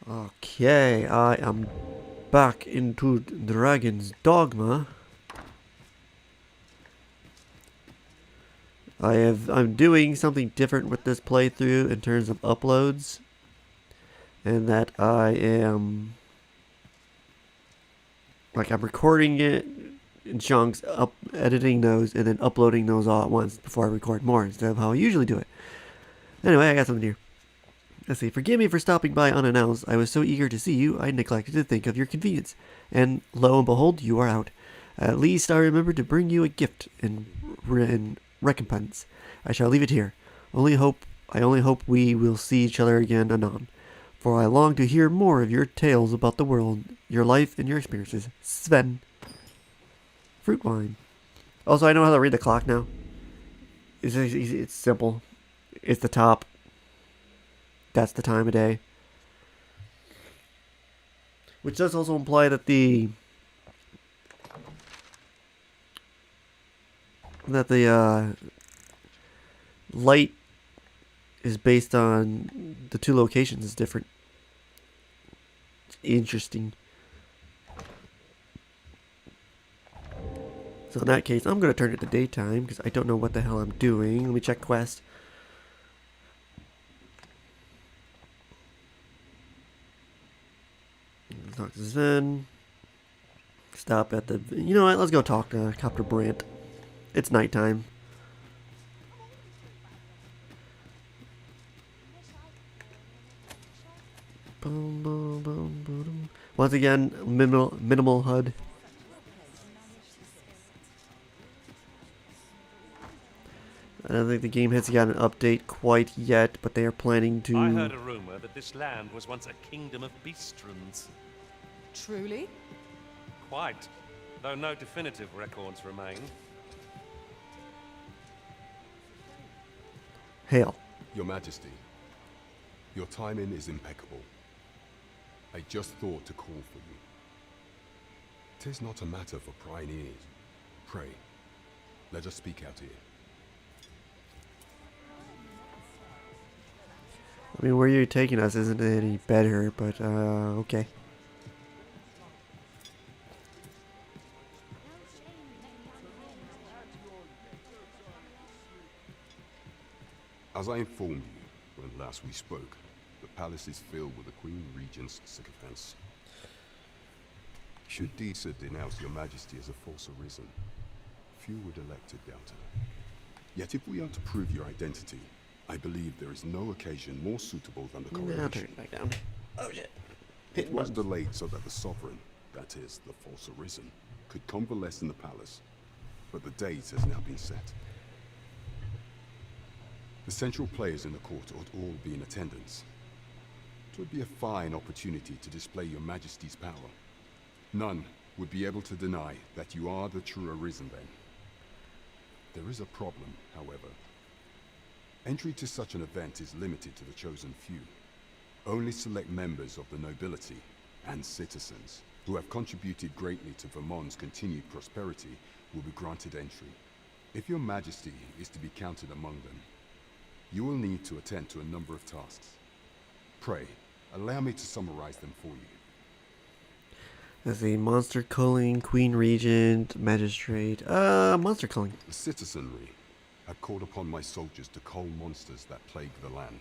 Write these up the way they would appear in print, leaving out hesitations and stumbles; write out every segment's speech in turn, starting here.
Okay, I am back into Dragon's Dogma. I'm doing something different with this playthrough in terms of uploads, and that I'm recording it in chunks, editing those, and then uploading those all at once before I record more instead of how I usually do it. Anyway, I got something here. Let's see. Forgive me for stopping by unannounced. I was so eager to see you, I neglected to think of your convenience. And lo and behold, you are out. At least I remembered to bring you a gift in recompense. I shall leave it here. I only hope we will see each other again anon. For I long to hear more of your tales about the world, your life, and your experiences. Sven. Fruit wine. Also, I know how to read the clock now. It's simple. It's the top. That's the time of day. Which does also imply that the light is based on the two locations is different. It's interesting. So in that case, I'm going to turn it to daytime because I don't know what the hell I'm doing. Let me check quest. Talk to Sven. Stop at the... You know what? Let's go talk to Copter Brant. It's nighttime. Boom, boom, boom, boom. Once again, minimal HUD. I don't think the game has got an update quite yet, but they are planning to... I heard a rumor that this land was once a kingdom of beastrons. Truly? Quite, though no definitive records remain. Hail. Your Majesty, your timing is impeccable. I just thought to call for you. 'Tis not a matter for prying ears. Pray, let us speak out here. I mean, where you're taking us isn't any better, but, okay. As I informed you when last we spoke, the palace is filled with the Queen Regent's sycophants. Should Deesa denounce your Majesty as a false arisen, few would elect to doubt her. Yet if we are to prove your identity, I believe there is no occasion more suitable than the coronation. Now turn it back down. Oh shit. It was delayed so that the sovereign, that is, the false arisen, could convalesce in the palace, but the date has now been set. The central players in the court ought all be in attendance. It would be a fine opportunity to display your Majesty's power. None would be able to deny that you are the true arisen then. There is a problem, however. Entry to such an event is limited to the chosen few. Only select members of the nobility and citizens who have contributed greatly to Vermont's continued prosperity will be granted entry. If your Majesty is to be counted among them, you will need to attend to a number of tasks. Pray, allow me to summarize them for you. As a monster culling, Queen Regent, Magistrate, monster culling. The citizenry had called upon my soldiers to cull monsters that plague the land.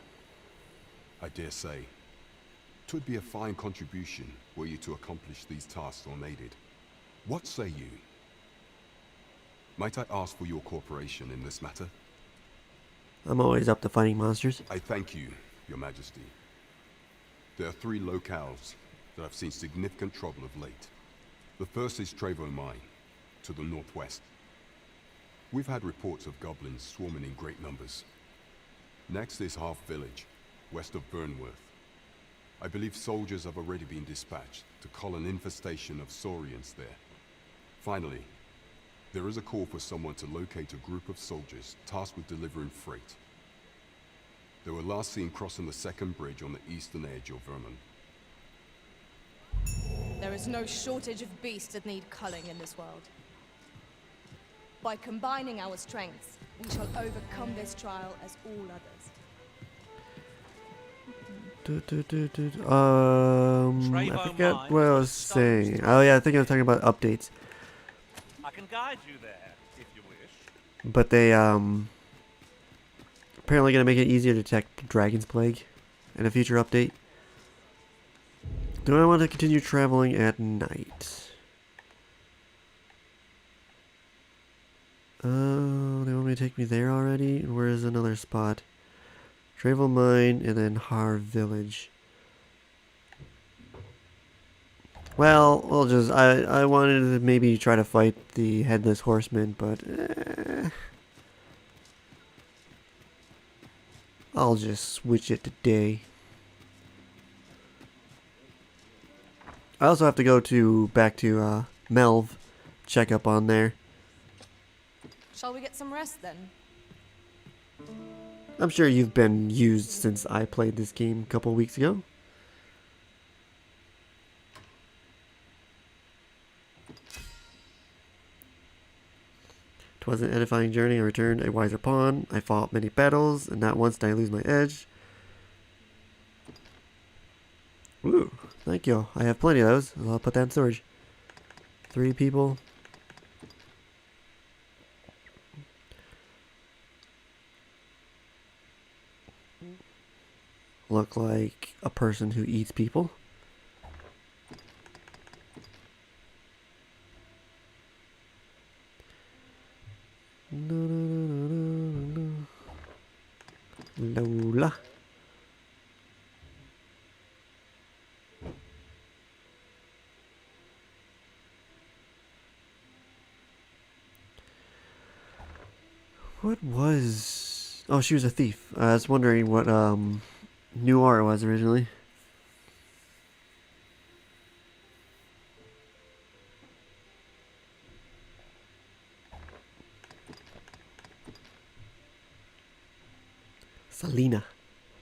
I dare say, 'twould be a fine contribution were you to accomplish these tasks unaided. What say you? Might I ask for your cooperation in this matter? I'm always up to fighting monsters. I thank you, Your Majesty. There are 3 locales that have seen significant trouble of late. The first is Trevo Mine, to the northwest. We've had reports of goblins swarming in great numbers. Next is Half Village, west of Burnworth. I believe soldiers have already been dispatched to cull an infestation of saurians there. Finally, there is a call for someone to locate a group of soldiers tasked with delivering freight. They were last seen crossing the second bridge on the eastern edge of Vermont. There is no shortage of beasts that need culling in this world. By combining our strengths, we shall overcome this trial as all others. I forgot what I was saying. Oh yeah, I think I was talking about updates. I can guide you there, if you wish. But they apparently gonna make it easier to detect Dragon's Plague in a future update. Do I want to continue traveling at night? Oh, they want me to take me there already? Where is another spot? Travel Mine and then Har Village. Well, we'll just I wanted to maybe try to fight the Headless Horseman, but I'll just switch it today. I also have to go back to Melv, check up on there. Shall we get some rest then? I'm sure you've been used since I played this game a couple weeks ago. Twas an edifying journey. I returned a wiser pawn. I fought many battles, and not once did I lose my edge. Ooh, thank you. I have plenty of those. I'll put that in storage. 3 people. Look like a person who eats people. No, no, no, no, no, no. Lola. What was... Oh, she was a thief. I was wondering what Noir was originally.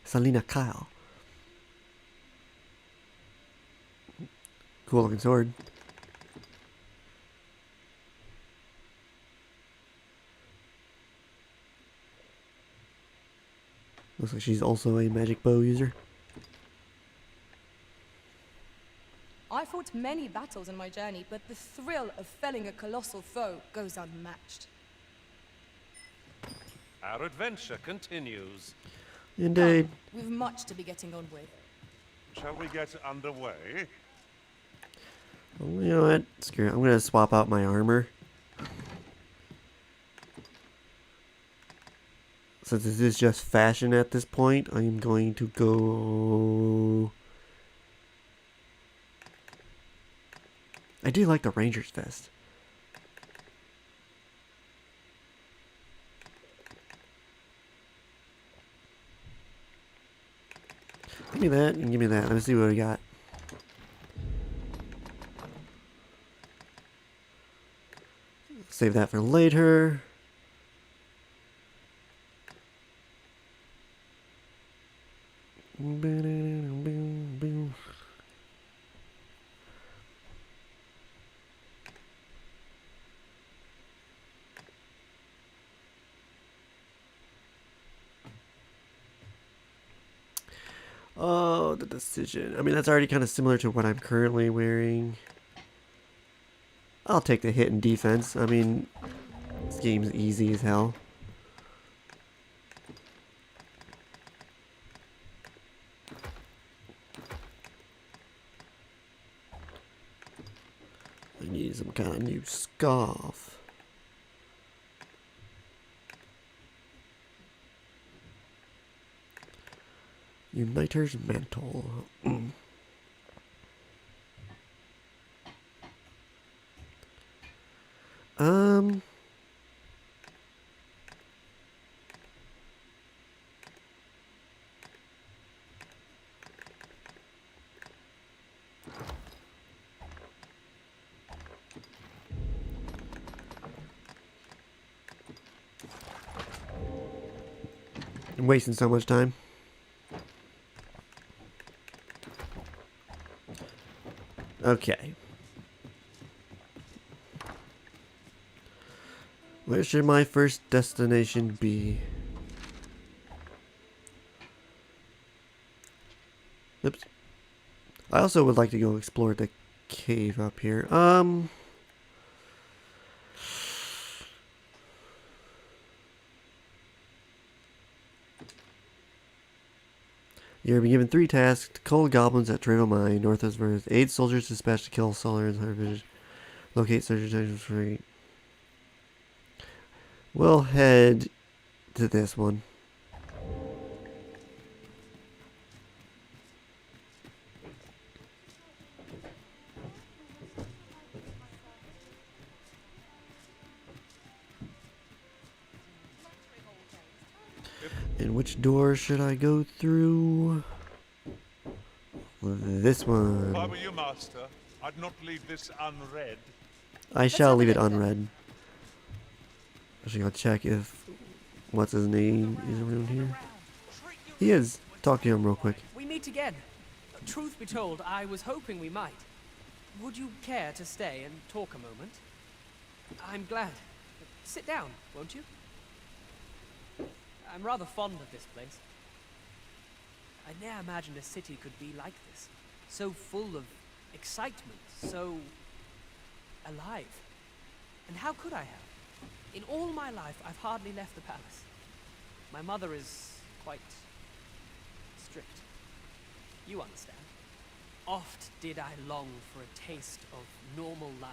Selena Kyle. Cool looking sword. Looks like she's also a magic bow user. I fought many battles in my journey, but the thrill of felling a colossal foe goes unmatched. Our adventure continues. Indeed. Come, we've much to be getting on with. Shall we get underway? Well, you know what? Screw it. I'm gonna swap out my armor. Since this is just fashion at this point, I'm going to go... I do like the Ranger's vest. Give me that and give me that. Let me see what we got. Save that for later. Oh, the decision. I mean, that's already kind of similar to what I'm currently wearing. I'll take the hit in defense. I mean, this game's easy as hell. I need some kind of new scarf. Uniter's Mantle. Um... I'm wasting so much time. Okay. Where should my first destination be? Oops. I also would like to go explore the cave up here. You're being given 3 tasks to cull goblins at Trado Mine, northwest verse. 8 soldiers dispatched to kill Solars, Harvest. Locate search and free. We'll head to this one. And which door should I go through? This If I one. were you, Master, I'd not leave this unread. I shall have a leave it look then. unread. Actually, I'll check if what's his name is around here. He is. Talk to him real quick. We meet again. Truth be told, I was hoping we might. Would you care to stay and talk a moment? I'm glad. Sit down, won't you? I'm rather fond of this place. I ne'er imagined a city could be like this. So full of excitement, so alive. And how could I have? In all my life, I've hardly left the palace. My mother is quite strict. You understand. Oft did I long for a taste of normal life.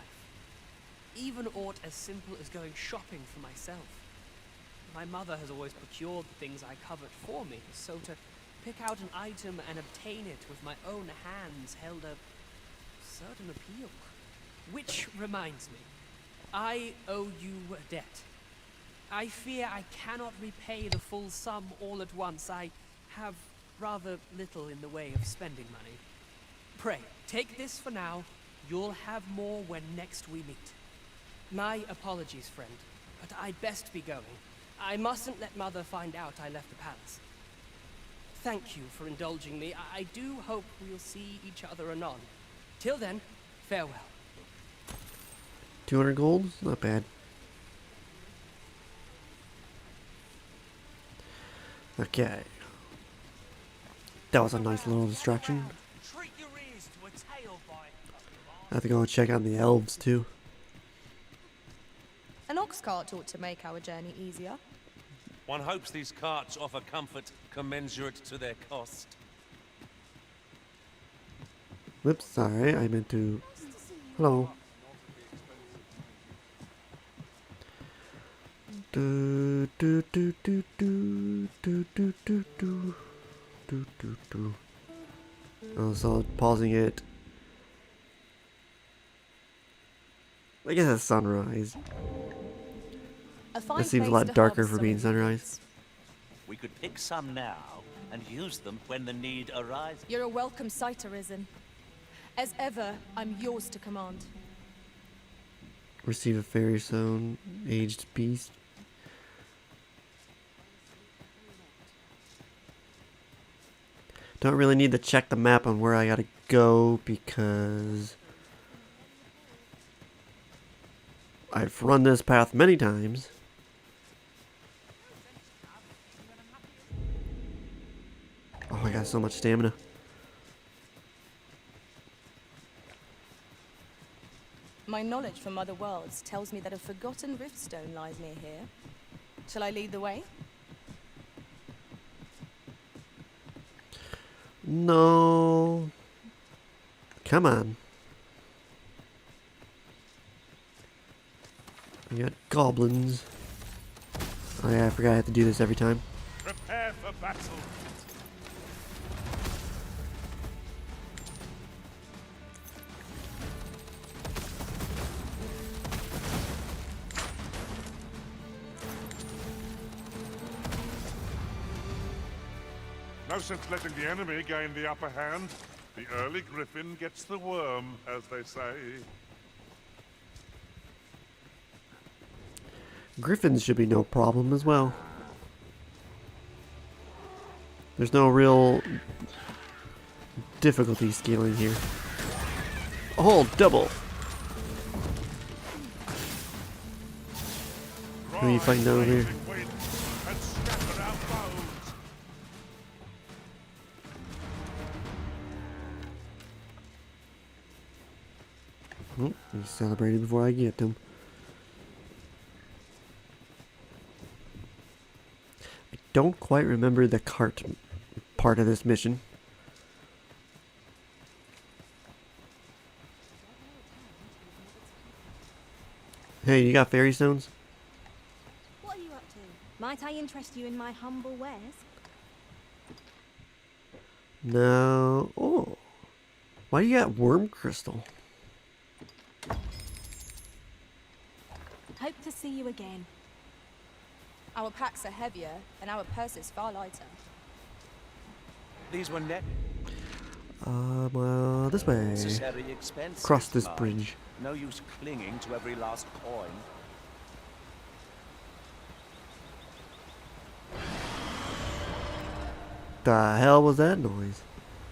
Even aught as simple as going shopping for myself. My mother has always procured the things I covet for me, so to pick out an item and obtain it with my own hands held a certain appeal. Which reminds me, I owe you a debt. I fear I cannot repay the full sum all at once. I have rather little in the way of spending money. Pray, take this for now. You'll have more when next we meet. My apologies, friend, but I'd best be going. I mustn't let Mother find out I left the palace. Thank you for indulging me. I do hope we'll see each other anon. Till then, farewell. 200 gold? Not bad. Okay. That was a nice little distraction. Treat your ears to a tail bite. I have to go and check on the elves too. An ox cart ought to make our journey easier. One hopes these carts offer comfort commensurate to their cost. Whoops, sorry, I meant to... Hello. Do, do, do, do, do, do, do, do, do, do, do, do. Oh, so pausing it. I guess it's sunrise. A fine It seems a place lot to darker harvest for some being ingredients. sunrise. We could pick some now and use them when the need arises. You're a welcome sight, Arisen. As ever, I'm yours to command. Receive a fairy stone, aged beast. Don't really need to check the map on where I gotta go because I've run this path many times. Oh, I got so much stamina. My knowledge from other worlds tells me that a forgotten riftstone lies near here. Shall I lead the way? No. Come on. We got goblins. Oh yeah, I forgot I have to do this every time. Prepare for battle. No sense letting the enemy gain the upper hand. The early griffin gets the worm, as they say. Griffins should be no problem as well. There's no real difficulty scaling here. Oh, double. Who are you fighting down over here? Rising wind and scatter our foes. Oh, he's celebrating before I get to him. I don't quite remember the cart part of this mission. Hey, you got fairy stones? What are you up to? Might I interest you in my humble wares? No. Oh. Why do you got worm crystal? Hope to see you again. Our packs are heavier, and our purses far lighter. These were Well, this way. necessary expenses. Cross this Marge. bridge. No use clinging to every last coin. The hell was that noise?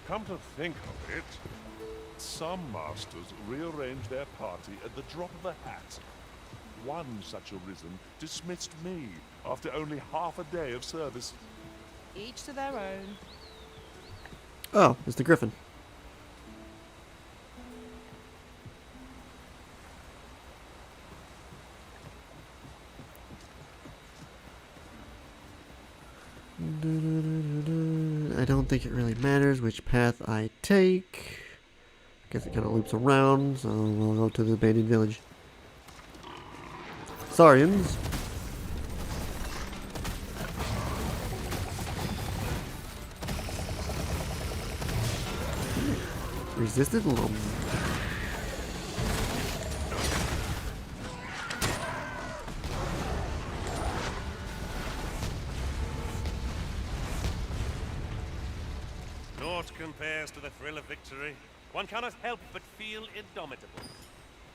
Come to think of it, some masters rearrange their party at the drop of a hat. One such arisen dismissed me after only half a day of service. Each to their own. Oh, it's the griffin. I don't think it really matters which path I take. Guess it kind of loops around, so we'll go to the abandoned village. Saurians. Resisted lump. Naught compares to the thrill of victory. One cannot help but feel indomitable.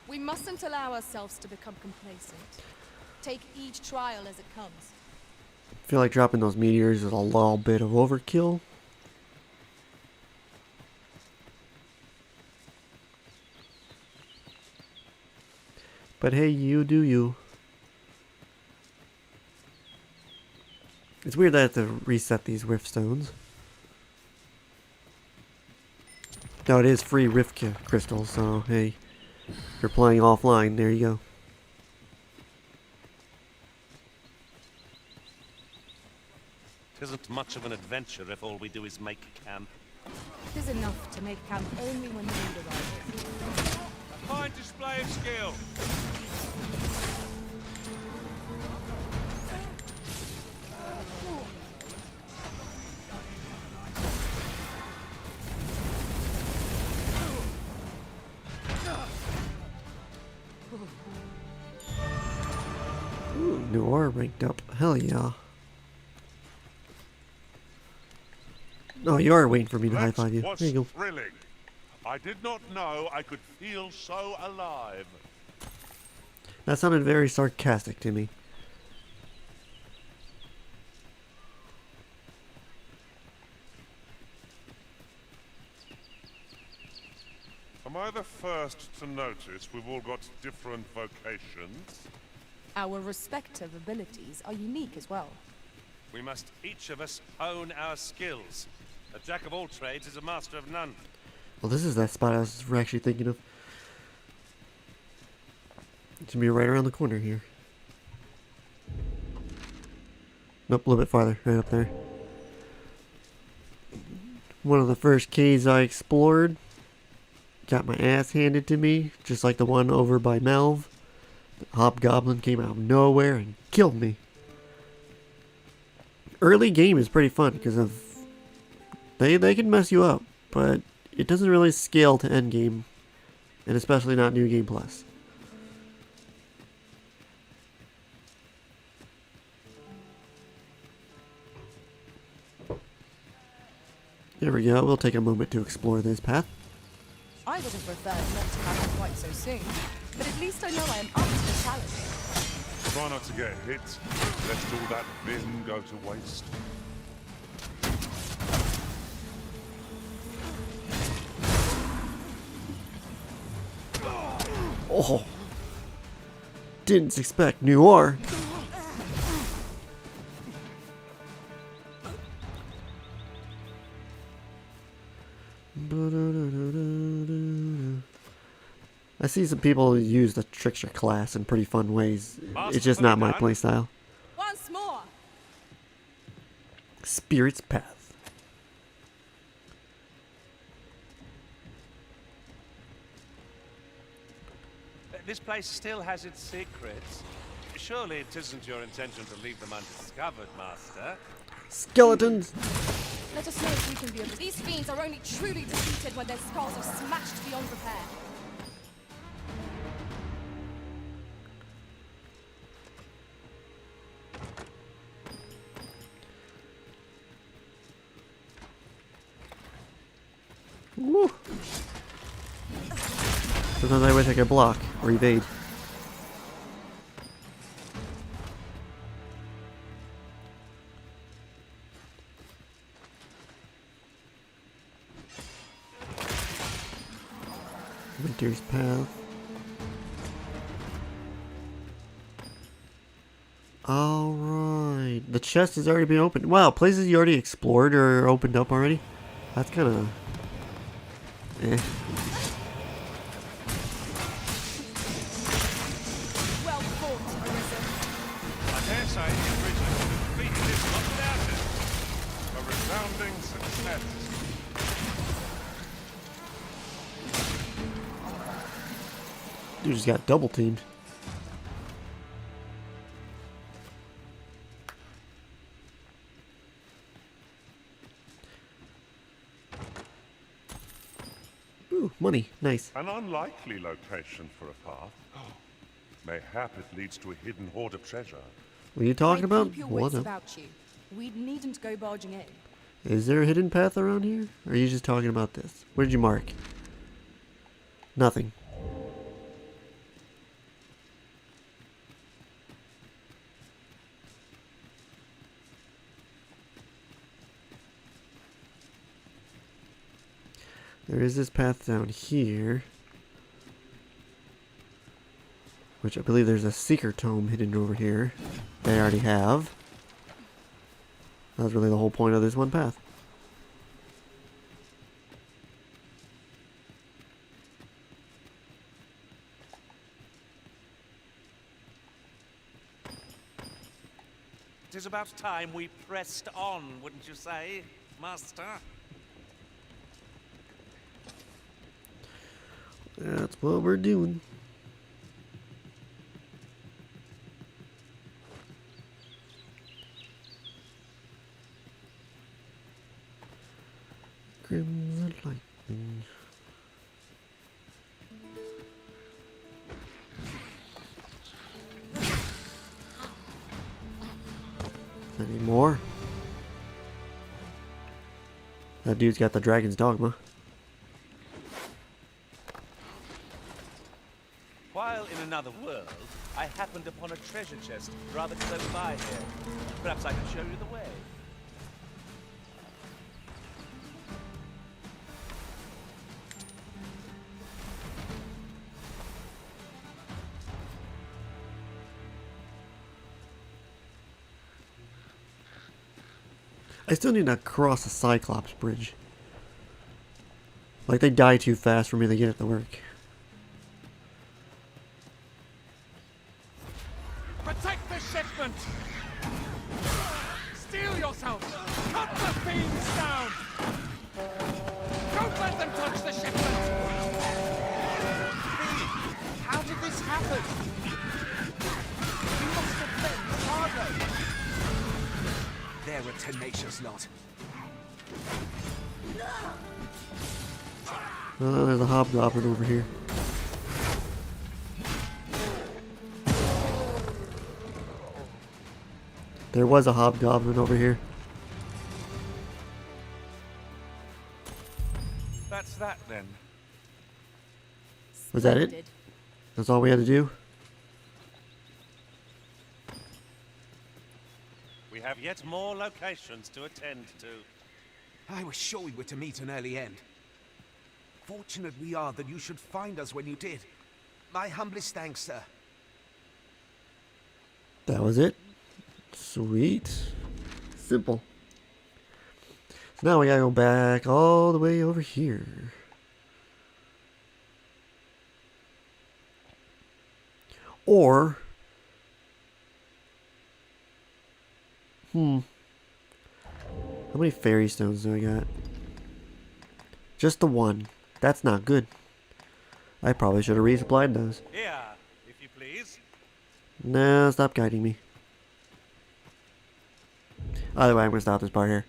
We mustn't allow ourselves to become complacent. Take each trial as it comes. I feel like dropping those meteors is a little bit of overkill. But hey, you do you. It's weird that I have to reset these rift stones. Now it is free rift crystals, so hey, if you're playing offline, there you go. Tisn't much of an adventure if all we do is make camp. Tis enough to make camp only when need arises. A fine display of skill. Ooh, new aura ranked up. Hell yeah. Oh, you are waiting for me to high five you. What's There you go. thrilling. I did not know I could feel so alive. That sounded very sarcastic to me. Am I the first to notice we've all got different vocations? Our respective abilities are unique as well. We must each of us hone our skills. A jack of all trades is a master of none. Well, this is that spot I was actually thinking of. It's gonna be right around the corner here. Nope, a little bit farther, right up there. One of the first caves I explored. Got my ass handed to me, just like the one over by Melv. The hobgoblin came out of nowhere and killed me. Early game is pretty fun because of they can mess you up, but it doesn't really scale to end game, and especially not New Game Plus. There we go. We'll take a moment to explore this path. I would have preferred not to happen quite so soon, but at least I know I am up to the challenge. Try not to get hit, lest all that vim go to waste. Oh, didn't expect Noir. I see some people use the trickster class in pretty fun ways. It's just Masterfully not my done. playstyle. Once more. Spirit's Path. This place still has its secrets. Surely it isn't your intention to leave them undiscovered, Master. Skeletons! Let us know if we can be of. These fiends are only truly defeated when their skulls are smashed beyond repair. Woo. Sometimes I wish I could block or evade. Winter's Path. Alright. The chest has already been opened. Wow, places you already explored or opened up already? That's kind of... eh. Well fought, Arisen. I dare say the original defeated this not without it. A resounding success. Dude just got double teamed. Ooh, money. Nice. An unlikely location for a path. Mayhap it leads to a hidden hoard of treasure. What are you talking I'd about? Keep your What wits up? about you. We needn't go barging in. Is there a hidden path around here? Or are you just talking about this? What did you mark? Nothing. There is this path down here. Which I believe there's a seeker tome hidden over here. They already have. That's really the whole point of this one path. It is about time we pressed on, wouldn't you say, Master? That's what we're doing. Crimson lightning. Any more? That dude's got the dragon's dogma. While in another world, I happened upon a treasure chest rather close by here. Perhaps I can show you the way. I still need to cross the Cyclops bridge. Like, they die too fast for me to get it to work. Protect the shipment! Steel yourself! Cut the fiends down! Don't let them touch the shipment! How did this happen? You must have been cargo! They're a tenacious lot. Oh, there's a hobgoblin over here. There was a hobgoblin over here. That's that then. Was that it? Splendid. That's all we had to do? We have yet more locations to attend to. I was sure we were to meet an early end. Fortunate we are that you should find us when you did. My humblest thanks, sir. That was it? Sweet. Simple. So now we gotta go back. back all the way over here. Or... How many fairy stones do I got? Just the one. That's not good. I probably should have resupplied those. Here, if you please. No, stop guiding me. Either way, I'm going to stop this part here.